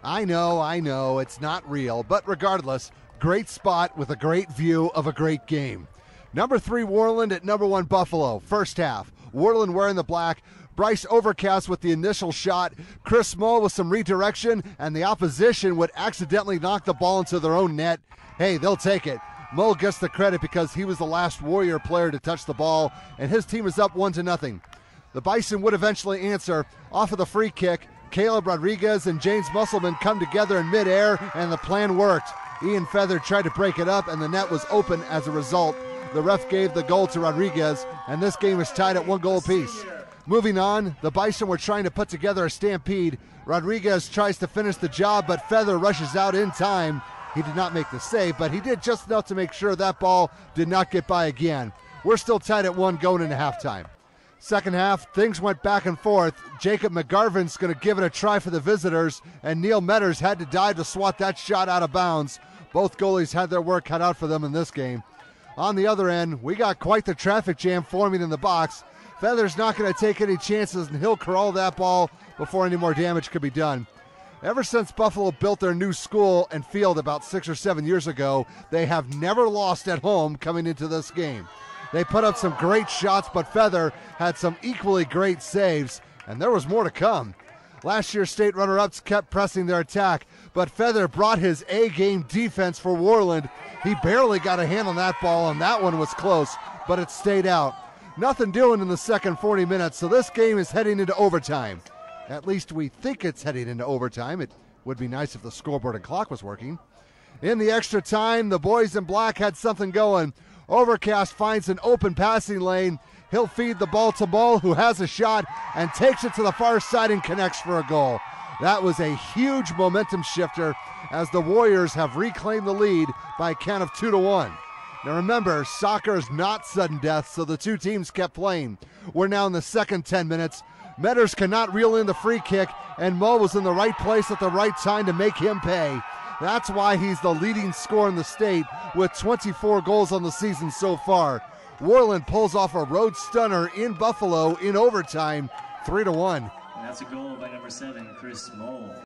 I know, it's not real, but regardless, great spot with a great view of a great game. Number 3, Worland at number 1, Buffalo. First half, Worland wearing the black, Bryce Overcast with the initial shot, Chris Moe with some redirection, and the opposition would accidentally knock the ball into their own net. Hey, they'll take it. Moe gets the credit because he was the last Warrior player to touch the ball, and his team is up 1-0. The Bison would eventually answer off of the free kick. Caleb Rodriguez and James Musselman come together in midair, and the plan worked. Ian Feather tried to break it up, and the net was open as a result. The ref gave the goal to Rodriguez, and this game is tied at 1 goal apiece. Moving on, the Bison were trying to put together a stampede. Rodriguez tries to finish the job, but Feather rushes out in time. He did not make the save, but he did just enough to make sure that ball did not get by again. We're still tied at 1 going into halftime. Second half, things went back and forth. Jacob McGarvin's going to give it a try for the visitors, and Neil Metters had to dive to swat that shot out of bounds. Both goalies had their work cut out for them in this game. On the other end, we got quite the traffic jam forming in the box. Feather's not going to take any chances, and he'll corral that ball before any more damage could be done. Ever since Buffalo built their new school and field about 6 or 7 years ago, they have never lost at home coming into this game. They put up some great shots, but Feather had some equally great saves, and there was more to come. Last year's state runner-ups kept pressing their attack, but Feather brought his A-game defense for Worland. He barely got a hand on that ball, and that one was close, but it stayed out. Nothing doing in the second 40 minutes, so this game is heading into overtime. At least we think it's heading into overtime. It would be nice if the scoreboard and clock was working. In the extra time, the boys in black had something going. Overcast finds an open passing lane. He'll feed the ball to Moe, who has a shot and takes it to the far side and connects for a goal. That was a huge momentum shifter as the Warriors have reclaimed the lead by a count of 2-1. Now remember, soccer is not sudden death, so the two teams kept playing. We're now in the second 10 minutes. Metters cannot reel in the free kick, and Moe was in the right place at the right time to make him pay. That's why he's the leading scorer in the state with 24 goals on the season so far. Worland pulls off a road stunner in Buffalo in overtime, 3-1. And that's a goal by number 7, Chris Moe.